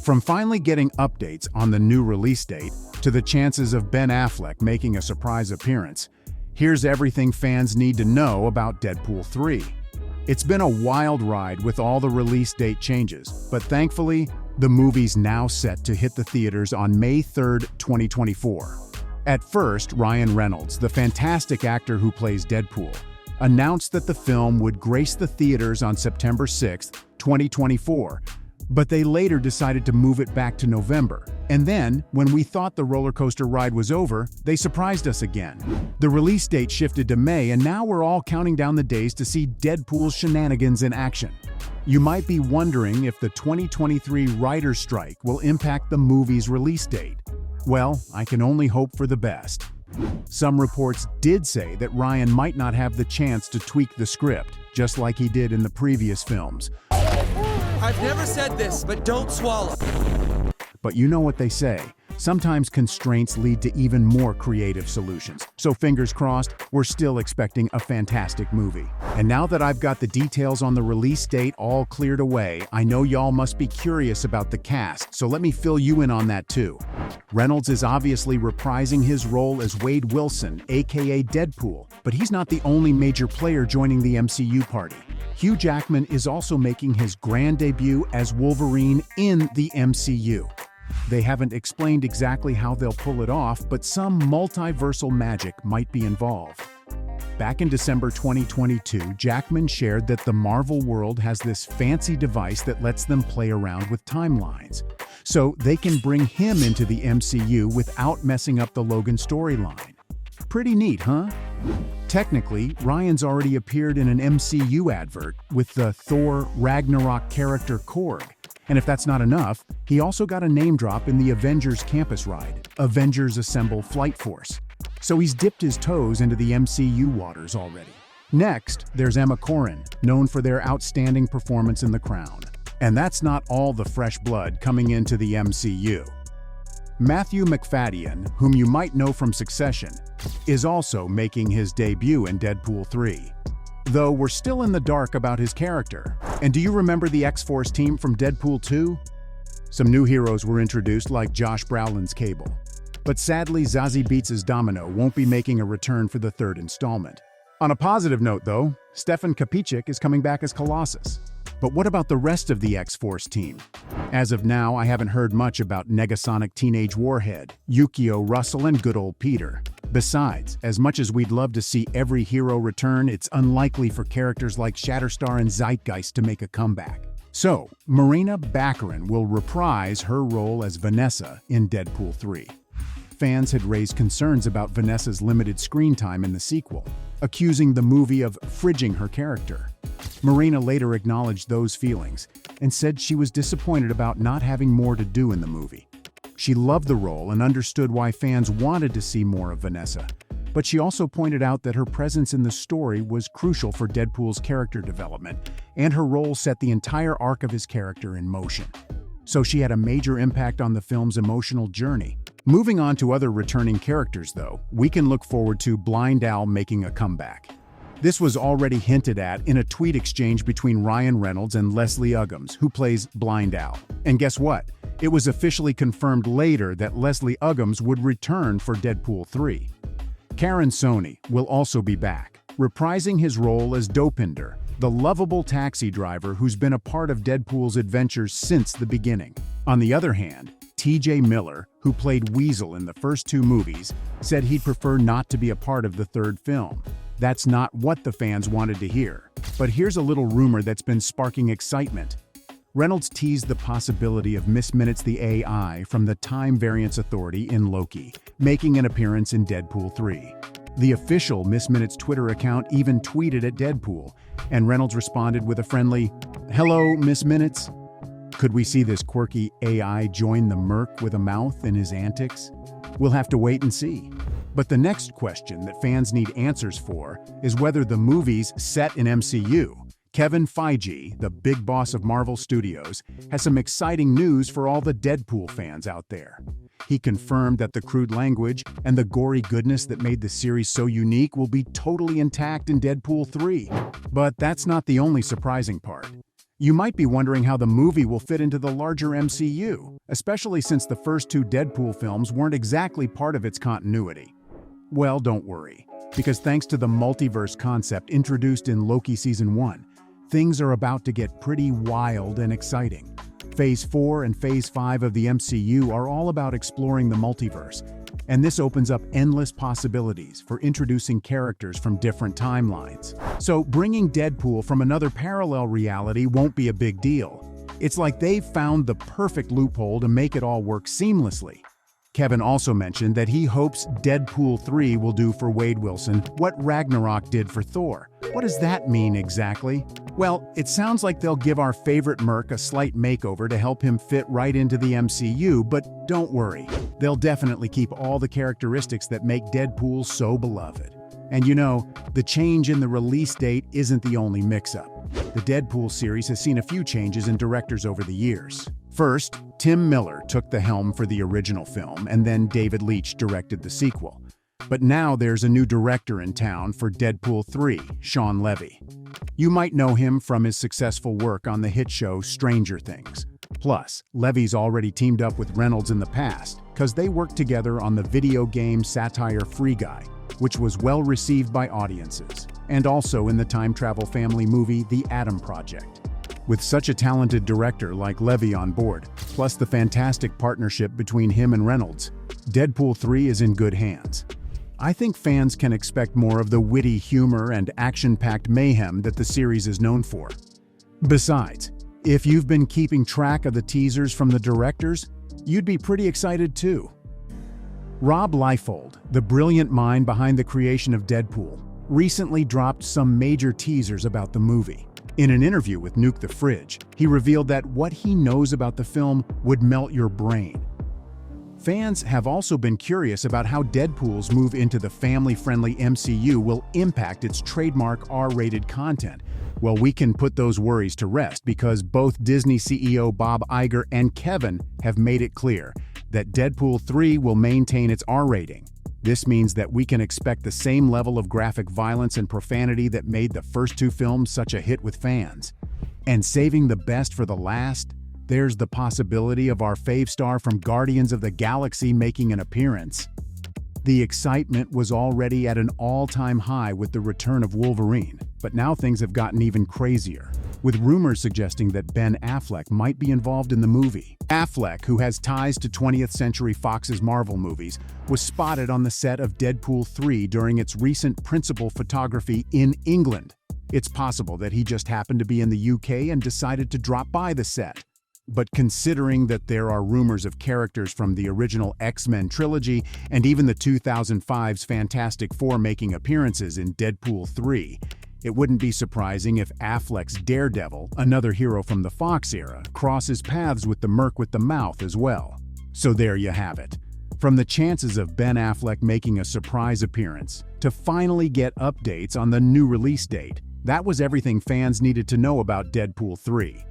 From finally getting updates on the new release date to the chances of Ben Affleck making a surprise appearance, here's everything fans need to know about Deadpool 3. It's been a wild ride with all the release date changes, but thankfully, the movie's now set to hit the theaters on May 3, 2024. At first, Ryan Reynolds, the fantastic actor who plays Deadpool, announced that the film would grace the theaters on September 6, 2024, but they later decided to move it back to November. And then, when we thought the roller coaster ride was over, they surprised us again. The release date shifted to May, and now we're all counting down the days to see Deadpool's shenanigans in action. You might be wondering if the 2023 writer's strike will impact the movie's release date. Well, I can only hope for the best. Some reports did say that Ryan might not have the chance to tweak the script, just like he did in the previous films. I've never said this, but don't swallow. But you know what they say. Sometimes constraints lead to even more creative solutions. So fingers crossed, we're still expecting a fantastic movie. And now that I've got the details on the release date all cleared away, I know y'all must be curious about the cast, so let me fill you in on that too. Reynolds is obviously reprising his role as Wade Wilson, aka Deadpool, but he's not the only major player joining the MCU party. Hugh Jackman is also making his grand debut as Wolverine in the MCU. They haven't explained exactly how they'll pull it off, but some multiversal magic might be involved. Back in December 2022, Jackman shared that the Marvel world has this fancy device that lets them play around with timelines. So they can bring him into the MCU without messing up the Logan storyline. Pretty neat, huh? Technically, Ryan's already appeared in an MCU advert with the Thor Ragnarok character Korg. And if that's not enough, he also got a name drop in the Avengers campus ride, Avengers Assemble Flight Force. So he's dipped his toes into the MCU waters already. Next, there's Emma Corrin, known for their outstanding performance in The Crown. And that's not all the fresh blood coming into the MCU. Matthew Macfadyen, whom you might know from Succession, is also making his debut in Deadpool 3. Though we're still in the dark about his character. And do you remember the X-Force team from Deadpool 2? Some new heroes were introduced like Josh Brolin's Cable. But sadly, Zazie Beetz' Domino won't be making a return for the third installment. On a positive note though, Stefan Kapicic is coming back as Colossus. But what about the rest of the X-Force team? As of now, I haven't heard much about Negasonic Teenage Warhead, Yukio Russell, and good old Peter. Besides, as much as we'd love to see every hero return, it's unlikely for characters like Shatterstar and Zeitgeist to make a comeback. So, Morena Baccarin will reprise her role as Vanessa in Deadpool 3. Fans had raised concerns about Vanessa's limited screen time in the sequel, accusing the movie of fridging her character. Morena later acknowledged those feelings and said she was disappointed about not having more to do in the movie. She loved the role and understood why fans wanted to see more of Vanessa, but she also pointed out that her presence in the story was crucial for Deadpool's character development, and her role set the entire arc of his character in motion. So she had a major impact on the film's emotional journey. Moving on to other returning characters though, we can look forward to Blind Al making a comeback. This was already hinted at in a tweet exchange between Ryan Reynolds and Leslie Uggams, who plays Blind Al. And guess what? It was officially confirmed later that Leslie Uggams would return for Deadpool 3. Karen Sony will also be back, reprising his role as Dopinder, the lovable taxi driver who's been a part of Deadpool's adventures since the beginning. On the other hand, TJ Miller, who played Weasel in the first two movies, said he'd prefer not to be a part of the third film. That's not what the fans wanted to hear. But here's a little rumor that's been sparking excitement. Reynolds teased the possibility of Miss Minutes the AI from the Time Variance Authority in Loki, making an appearance in Deadpool 3. The official Miss Minutes Twitter account even tweeted at Deadpool, and Reynolds responded with a friendly, "Hello, Miss Minutes." Could we see this quirky AI join the Merc with a mouth in his antics? We'll have to wait and see. But the next question that fans need answers for is whether the movies set in MCU. Kevin Feige, the big boss of Marvel Studios, has some exciting news for all the Deadpool fans out there. He confirmed that the crude language and the gory goodness that made the series so unique will be totally intact in Deadpool 3. But that's not the only surprising part. You might be wondering how the movie will fit into the larger MCU. especially since the first two Deadpool films weren't exactly part of its continuity. Well, don't worry, because thanks to the multiverse concept introduced in Loki Season 1, things are about to get pretty wild and exciting. Phase 4 and Phase 5 of the MCU are all about exploring the multiverse, and this opens up endless possibilities for introducing characters from different timelines. So bringing Deadpool from another parallel reality won't be a big deal. It's like they've found the perfect loophole to make it all work seamlessly. Kevin also mentioned that he hopes Deadpool 3 will do for Wade Wilson what Ragnarok did for Thor. What does that mean exactly? Well, it sounds like they'll give our favorite merc a slight makeover to help him fit right into the MCU, but don't worry. They'll definitely keep all the characteristics that make Deadpool so beloved. And you know, the change in the release date isn't the only mix-up. The Deadpool series has seen a few changes in directors over the years. First, Tim Miller took the helm for the original film, and then David Leitch directed the sequel. But now there's a new director in town for Deadpool 3, Sean Levy. You might know him from his successful work on the hit show Stranger Things. Plus, Levy's already teamed up with Reynolds in the past, because they worked together on the video game satire Free Guy, which was well received by audiences, and also in the time travel family movie The Atom Project. With such a talented director like Levy on board, plus the fantastic partnership between him and Reynolds, Deadpool 3 is in good hands. I think fans can expect more of the witty humor and action-packed mayhem that the series is known for. Besides, if you've been keeping track of the teasers from the directors, you'd be pretty excited too. Rob Liefeld, the brilliant mind behind the creation of Deadpool, recently dropped some major teasers about the movie. In an interview with Nuke the Fridge, he revealed that what he knows about the film would melt your brain. Fans have also been curious about how Deadpool's move into the family-friendly MCU will impact its trademark R-rated content. Well, we can put those worries to rest because both Disney CEO Bob Iger and Kevin have made it clear that Deadpool 3 will maintain its R rating. This means that we can expect the same level of graphic violence and profanity that made the first two films such a hit with fans. And saving the best for the last, there's the possibility of our fave star from Guardians of the Galaxy making an appearance. The excitement was already at an all-time high with the return of Wolverine, but now things have gotten even crazier, with rumors suggesting that Ben Affleck might be involved in the movie. Affleck, who has ties to 20th Century Fox's Marvel movies, was spotted on the set of Deadpool 3 during its recent principal photography in England. It's possible that he just happened to be in the UK and decided to drop by the set. But considering that there are rumors of characters from the original X-Men trilogy and even the 2005's Fantastic Four making appearances in Deadpool 3, it wouldn't be surprising if Affleck's Daredevil, another hero from the Fox era, crosses paths with the Merc with the Mouth as well. So there you have it. From the chances of Ben Affleck making a surprise appearance, to finally get updates on the new release date, that was everything fans needed to know about Deadpool 3.